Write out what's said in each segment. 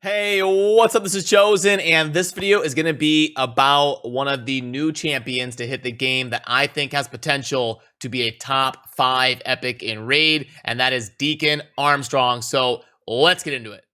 Hey, what's up? This is Chosen, and this video is going to be about one of the new champions to hit the game that I think has potential to be a top 5 epic in Raid, and that is Deacon Armstrong. So let's get into it.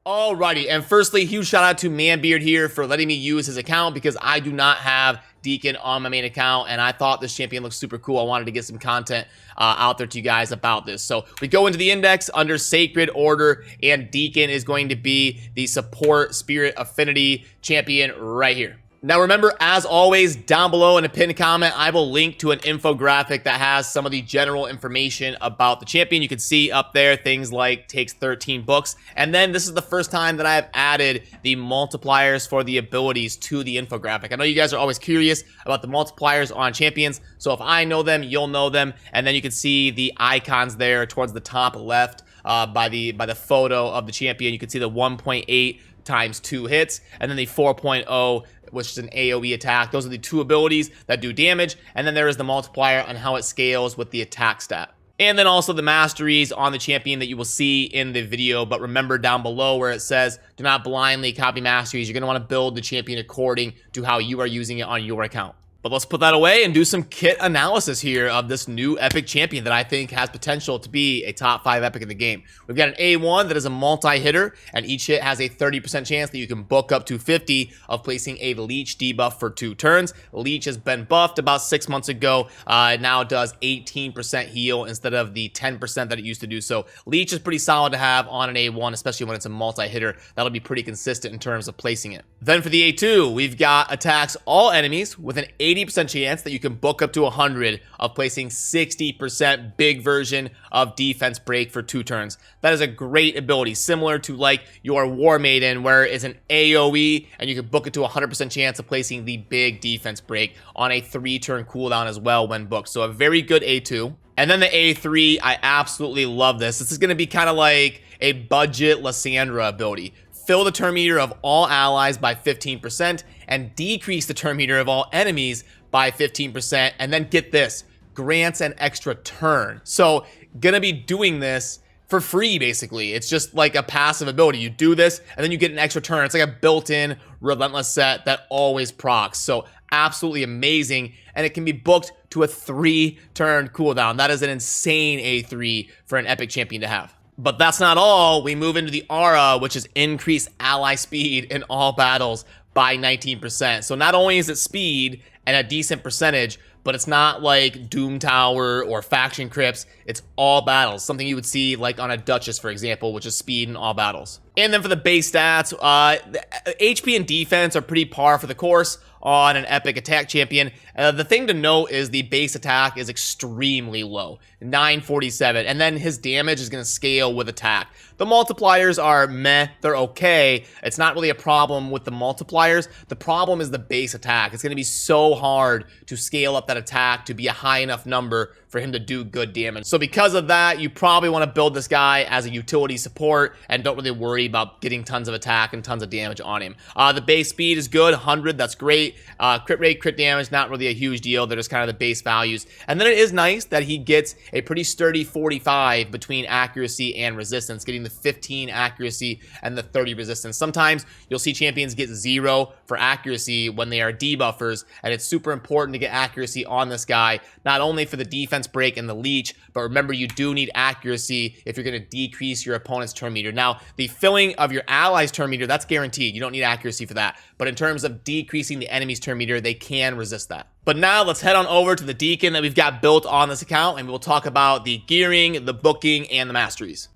Alrighty, and firstly, huge shout out to Manbeard here for letting me use his account because I do not have Deacon on my main account, and I thought this champion looks super cool. I wanted to get some content out there to you guys about this. So we go into the index under Sacred Order, and Deacon is going to be the support Spirit Affinity champion right here. Now remember, as always, down below in a pinned comment, I will link to an infographic that has some of the general information about the champion. You can see up there things like takes 13 books. And then this is the first time that I have added the multipliers for the abilities to the infographic. I know you guys are always curious about the multipliers on champions. So if I know them, you'll know them. And then you can see the icons there towards the top left by the photo of the champion. You can see the 1.8 times 2 hits, and then the 4.0, which is an AoE attack. Those are the two abilities that do damage, and then there is the multiplier on how it scales with the attack stat. And then also the masteries on the champion that you will see in the video. But remember down below where it says, do not blindly copy masteries. You're going to want to build the champion according to how you are using it on your account. But let's put that away and do some kit analysis here of this new epic champion that I think has potential to be a top 5 epic in the game. We've got an A1 that is a multi-hitter, and each hit has a 30% chance that you can book up to 50 of placing a leech debuff for 2 turns. Leech has been buffed about 6 months ago. It now does 18% heal instead of the 10% that it used to do. So leech is pretty solid to have on an A1, especially when it's a multi-hitter. That'll be pretty consistent in terms of placing it. Then for the A2, we've got attacks all enemies with an 80% chance that you can book up to 100 of placing 60% big version of defense break for 2 turns. That is a great ability, similar to like your War Maiden, where it's an AoE and you can book it to 100% chance of placing the big defense break on a 3-turn cooldown as well when booked. So a very good A2. And then the A3, I absolutely love this. This is going to be kind of like a budget Lysandra ability. Fill the turn meter of all allies by 15% and decrease the turn meter of all enemies by 15%. And then get this, grants an extra turn. So gonna be doing this for free, basically. It's just like a passive ability. You do this and then you get an extra turn. It's like a built-in relentless set that always procs. So absolutely amazing. And it can be booked to a 3-turn cooldown. That is an insane A3 for an epic champion to have. But that's not all. We move into the aura, which is increased ally speed in all battles by 19%. So not only is it speed and a decent percentage, but it's not like Doom Tower or Faction Crypts. It's all battles. Something you would see like on a Duchess, for example, which is speed in all battles. And then for the base stats, the HP and defense are pretty par for the course on an epic attack champion. The thing to note is the base attack is extremely low, 947, and then his damage is going to scale with attack. The multipliers are meh, they're okay. It's not really a problem with the multipliers. The problem is the base attack. It's going to be so hard to scale up that attack to be a high enough number for him to do good damage. So because of that, you probably want to build this guy as a utility support and don't really worry about getting tons of attack and tons of damage on him. The base speed is good, 100, that's great. Crit rate, crit damage, not really a huge deal. They're just kind of the base values. And then it is nice that he gets a pretty sturdy 45 between accuracy and resistance, getting the 15 accuracy and the 30 resistance. Sometimes you'll see champions get 0 for accuracy when they are debuffers, and it's super important to get accuracy on this guy, not only for the defense break and the leech, but remember you do need accuracy if you're going to decrease your opponent's turn meter. Now, the filling of your allies' turn meter, that's guaranteed. You don't need accuracy for that. But in terms of decreasing the enemy's turn meter, they can resist that. But now let's head on over to the Deacon that we've got built on this account, and we'll talk about the gearing, the booking, and the masteries.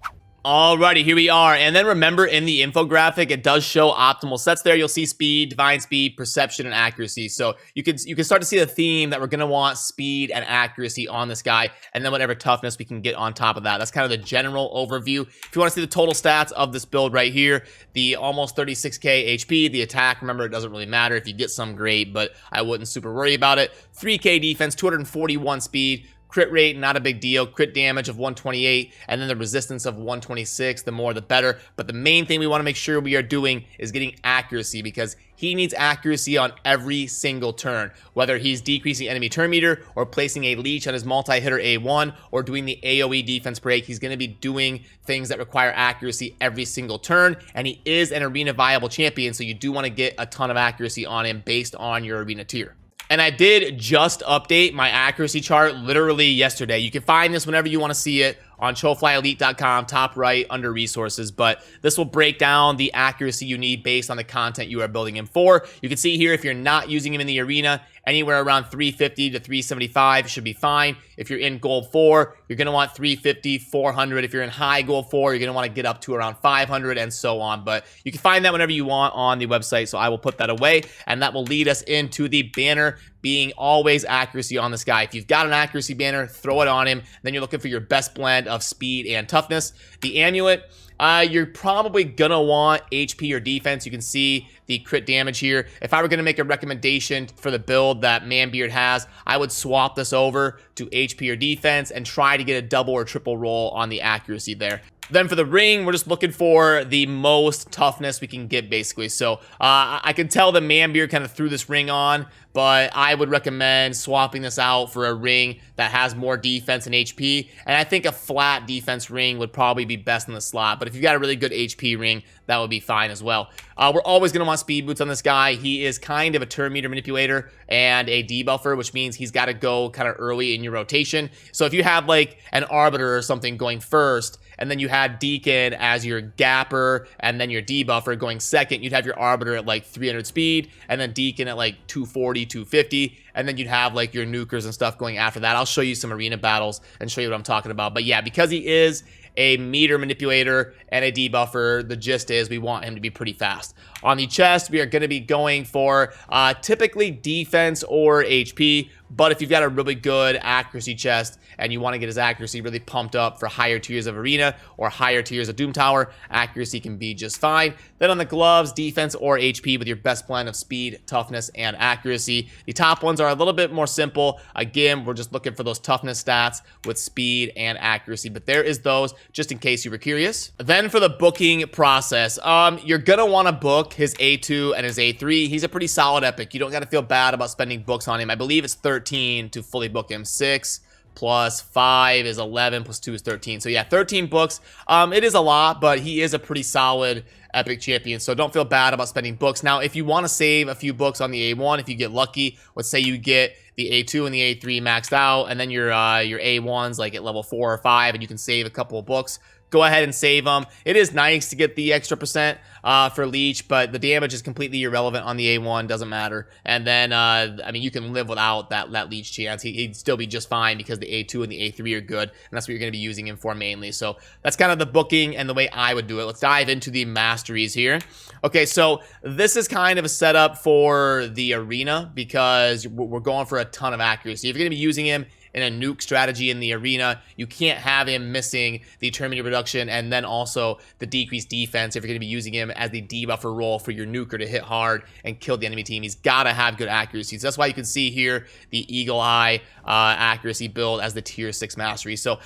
Alrighty, here we are. And then remember in the infographic, it does show optimal sets there. You'll see speed, divine speed, perception, and accuracy. So you can start to see the theme that we're going to want speed and accuracy on this guy, and then whatever toughness we can get on top of that. That's kind of the general overview. If you want to see the total stats of this build right here, the almost 36k HP, the attack, remember it doesn't really matter. If you get some, great, but I wouldn't super worry about it. 3k defense, 241 speed, Crit rate, not a big deal. Crit damage of 128, and then the resistance of 126. The more, the better. But the main thing we want to make sure we are doing is getting accuracy, because he needs accuracy on every single turn. Whether he's decreasing enemy turn meter, or placing a leech on his multi-hitter A1, or doing the AoE defense break, he's going to be doing things that require accuracy every single turn. And he is an arena viable champion, so you do want to get a ton of accuracy on him based on your arena tier. And I did just update my accuracy chart literally yesterday. You can find this whenever you want to see it on choflyelite.com, top right under resources. But this will break down the accuracy you need based on the content you are building him for. You can see here, if you're not using him in the arena, anywhere around 350 to 375 should be fine. If you're in gold 4, you're going to want 350, 400. If you're in high gold 4, you're going to want to get up to around 500 and so on. But you can find that whenever you want on the website, so I will put that away. And that will lead us into the banner being always accuracy on this guy. If you've got an accuracy banner, throw it on him. Then you're looking for your best blend of speed and toughness. The amulet, you're probably gonna want HP or defense. You can see the crit damage here. If I were gonna make a recommendation for the build that Manbeard has, I would swap this over to HP or defense and try to get a double or triple roll on the accuracy there. Then for the ring, we're just looking for the most toughness we can get, basically. So I can tell that Manbeard kind of threw this ring on, but I would recommend swapping this out for a ring that has more defense and HP. And I think a flat defense ring would probably be best in the slot. But if you've got a really good HP ring, that would be fine as well. We're always going to want speed boots on this guy. He is kind of a turn meter manipulator and a debuffer, which means he's got to go kind of early in your rotation. So if you have like an Arbiter or something going first, and then you had Deacon as your gapper, and then your debuffer going second, you'd have your Arbiter at like 300 speed, and then Deacon at like 240, 250, and then you'd have like your nukers and stuff going after that. I'll show you some arena battles and show you what I'm talking about. But yeah, because he is a meter manipulator and a debuffer, the gist is we want him to be pretty fast. On the chest, we are going to be going for typically defense or HP, but if you've got a really good accuracy chest and you want to get his accuracy really pumped up for higher tiers of arena or higher tiers of Doom Tower, accuracy can be just fine. Then on the gloves, defense or HP with your best blend of speed, toughness, and accuracy. The top ones are a little bit more simple. Again, we're just looking for those toughness stats with speed and accuracy, but there is those just in case you were curious. Then for the booking process, you're gonna want to book his A2 and his A3. He's a pretty solid epic. You don't got to feel bad about spending books on him. I believe it's 13 to fully book him. 6 plus 5 is 11, plus 2 is 13. So yeah, 13 books. It is a lot, but he is a pretty solid epic champion, so don't feel bad about spending books. Now, if you want to save a few books on the A1, if you get lucky, let's say you get the A2 and the A3 maxed out, and then your A1's like at level 4 or 5, and you can save a couple of books, go ahead and save them. It is nice to get the extra percent for leech, but the damage is completely irrelevant on the A1, doesn't matter. And then, I mean, you can live without that leech chance. He'd still be just fine because the A2 and the A3 are good, and that's what you're going to be using him for mainly. So that's kind of the booking and the way I would do it. Let's dive into the masteries here. Okay, so this is kind of a setup for the arena because we're going for a ton of accuracy. If you're going to be using him in a nuke strategy in the arena, you can't have him missing the turn meter reduction and then also the decreased defense if you're going to be using him as the debuffer role for your nuker to hit hard and kill the enemy team. He's got to have good accuracy. So that's why you can see here the Eagle Eye accuracy build as the tier 6 mastery. So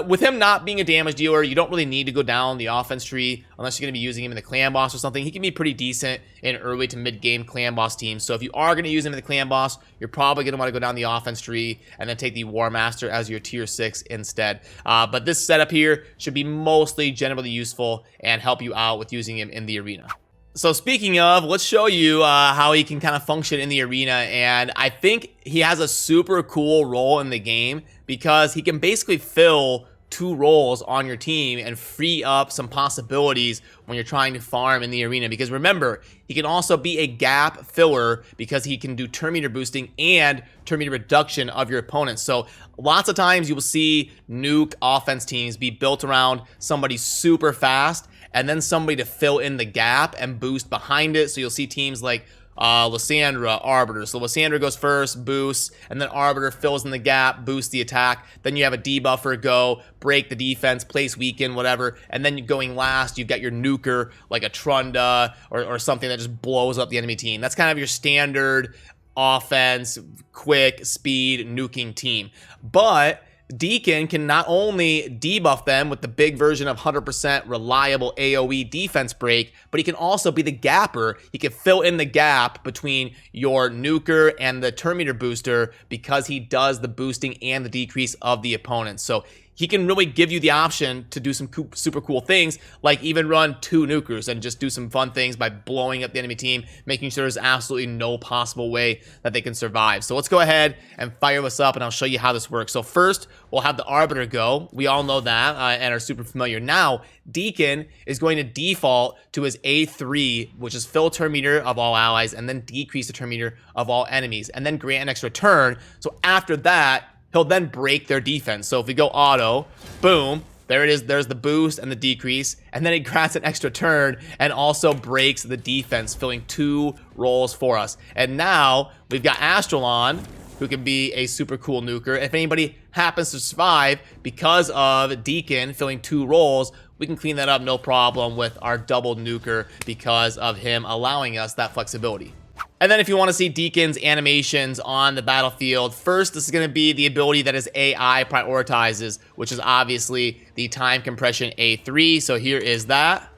with him not being a damage dealer, you don't really need to go down the offense tree unless you're going to be using him in the clan boss or something. He can be pretty decent in early to mid game clan boss teams. So if you are going to use him in the clan boss, you're probably going to want to go down the offense tree and then take the War Master as your tier 6 instead. But this setup here should be mostly generally useful and help you out with using him in the arena. So speaking of, let's show you how he can kind of function in the arena. And I think he has a super cool role in the game because he can basically fill 2 roles on your team and free up some possibilities when you're trying to farm in the arena. Because remember, he can also be a gap filler because he can do turn meter boosting and turn meter reduction of your opponents. So lots of times you will see nuke offense teams be built around somebody super fast and then somebody to fill in the gap and boost behind it. So you'll see teams like Lysandra, Arbiter. So Lysandra goes first, boosts, and then Arbiter fills in the gap, boosts the attack. Then you have a debuffer go, break the defense, place weaken, whatever. And then going last, you've got your nuker, like a Trunda or something that just blows up the enemy team. That's kind of your standard offense, quick, speed, nuking team. But Deacon can not only debuff them with the big version of 100% reliable AoE defense break, but he can also be the gapper. He can fill in the gap between your nuker and the turn meter booster because he does the boosting and the decrease of the opponent. So he can really give you the option to do some super cool things, like even run 2 nukers and just do some fun things by blowing up the enemy team, making sure there's absolutely no possible way that they can survive. So let's go ahead and fire this up, and I'll show you how this works. So first, we'll have the Arbiter go. We all know that and are super familiar. Now, Deacon is going to default to his A3, which is fill turn meter of all allies, and then decrease the turn meter of all enemies, and then grant an extra turn. So after that, he'll then break their defense. So if we go auto, boom, there it is. There's the boost and the decrease. And then he grants an extra turn and also breaks the defense, filling 2 roles for us. And now we've got Astralon, who can be a super cool nuker. If anybody happens to survive because of Deacon filling 2 roles, we can clean that up no problem with our double nuker because of him allowing us that flexibility. And then if you want to see Deacon's animations on the battlefield, first, this is going to be the ability that his AI prioritizes, which is obviously the time compression A3. So here is that.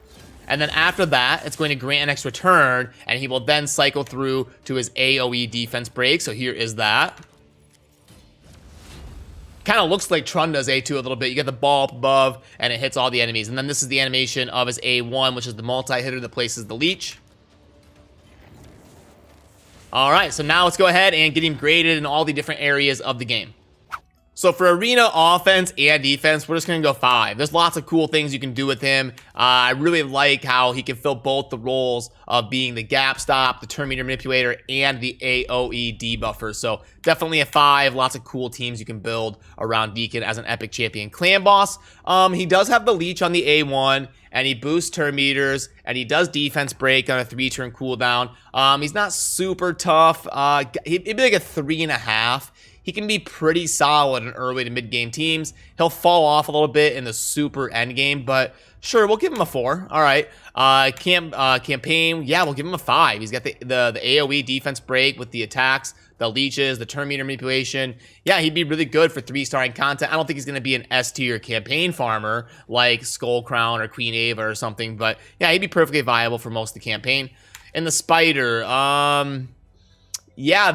And then after that, it's going to grant an extra turn, and he will then cycle through to his AoE defense break. So here is that. Kind of looks like Trunda's A2 a little bit. You get the ball up above, and it hits all the enemies. And then this is the animation of his A1, which is the multi-hitter that places the leech. All right, so now let's go ahead and get him graded in all the different areas of the game. So for arena offense and defense, we're just going to go 5. There's lots of cool things you can do with him. I really like how he can fill both the roles of being the gap stop, the turn meter manipulator, and the AoE debuffer. So definitely a 5. Lots of cool teams you can build around Deacon as an epic champion. Clan boss, he does have the leech on the A1, and he boosts turn meters, and he does defense break on a 3-turn cooldown. He's not super tough. He'd be like a 3.5. He can be pretty solid in early to mid-game teams. He'll fall off a little bit in the super end game, but sure, we'll give him a 4. All right. Campaign, yeah, we'll give him a 5. He's got the AoE defense break with the attacks, the leeches, the turn meter manipulation. Yeah, he'd be really good for 3-starring content. I don't think he's going to be an S-tier campaign farmer like Skull Crown or Queen Ava or something, but yeah, he'd be perfectly viable for most of the campaign. And the Spider, yeah,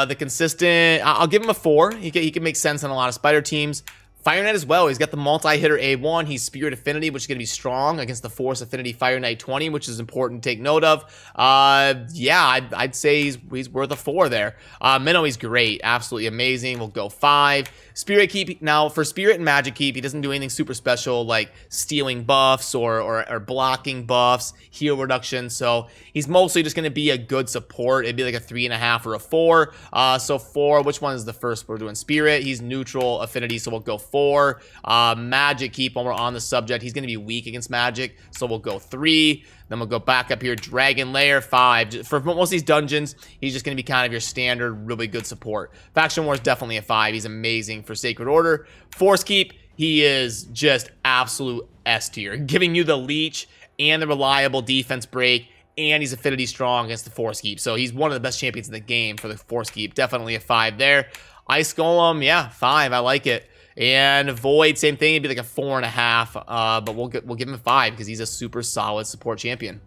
the consistent, I'll give him a 4. He can make sense on a lot of Spider teams. Fire Knight as well. He's got the multi-hitter A1. He's Spirit Affinity, which is going to be strong against the Force Affinity Fire Knight 20, which is important to take note of. Yeah, I'd say he's worth a 4 there. Minnow, he's great. Absolutely amazing. We'll go 5. Spirit Keep, now for Spirit and Magic Keep, he doesn't do anything super special like stealing buffs or blocking buffs, heal reduction. So he's mostly just going to be a good support. It'd be like a 3.5 or a 4. So 4, which one is the first we're doing? Spirit, he's neutral affinity, so we'll go 4. Magic Keep, when we're on the subject, he's going to be weak against magic, so we'll go 3. Then we'll go back up here, Dragon Lair, 5. For most of these dungeons, he's just going to be kind of your standard, really good support. Faction War is definitely a 5. He's amazing for Sacred Order. Force Keep, he is just absolute S tier, giving you the leech and the reliable defense break, and he's affinity strong against the Force Keep. So he's one of the best champions in the game for the Force Keep. Definitely a 5 there. Ice Golem, yeah, 5. I like it. And Void, same thing. It'd be like a 4.5, but we'll give him a 5 because he's a super solid support champion.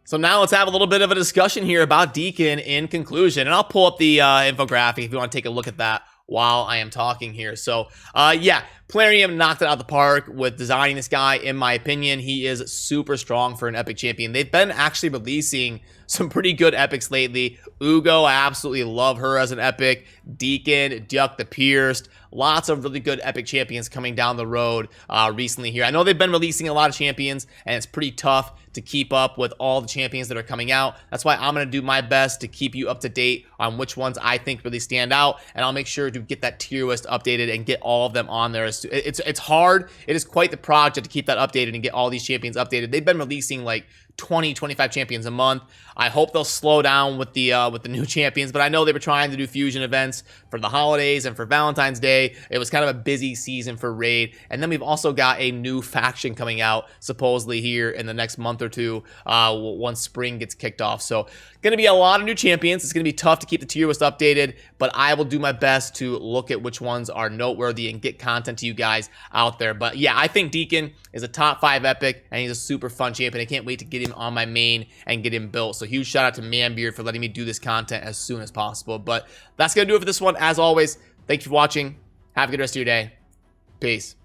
So now let's have a little bit of a discussion here about Deacon in conclusion. And I'll pull up the infographic if you want to take a look at that while I am talking here. So, yeah, Plarium knocked it out of the park with designing this guy. In my opinion, he is super strong for an epic champion. They've been actually releasing some pretty good epics lately. Ugo, I absolutely love her as an epic. Deacon, Duck the Pierced. Lots of really good epic champions coming down the road recently here. I know they've been releasing a lot of champions, and it's pretty tough to keep up with all the champions that are coming out. That's why I'm going to do my best to keep you up to date on which ones I think really stand out, and I'll make sure to get that tier list updated and get all of them on there. It's hard. It is quite the project to keep that updated and get all these champions updated. They've been releasing like 20, 25 champions a month. I hope they'll slow down with the new champions, but I know they were trying to do fusion events for the holidays and for Valentine's Day. It was kind of a busy season for Raid, and then we've also got a new faction coming out supposedly here in the next month or two once spring gets kicked off. So gonna be a lot of new champions. It's gonna be tough to keep the tier list updated, but I will do my best to look at which ones are noteworthy and get content to you guys out there. But yeah, I think Deacon is a top 5 epic, and he's a super fun champion. I can't wait to get him on my main and get him built. So huge shout out to Manbeard for letting me do this content as soon as possible. But that's gonna do it for this one. As always, thank you for watching. Have a good rest of your day. Peace.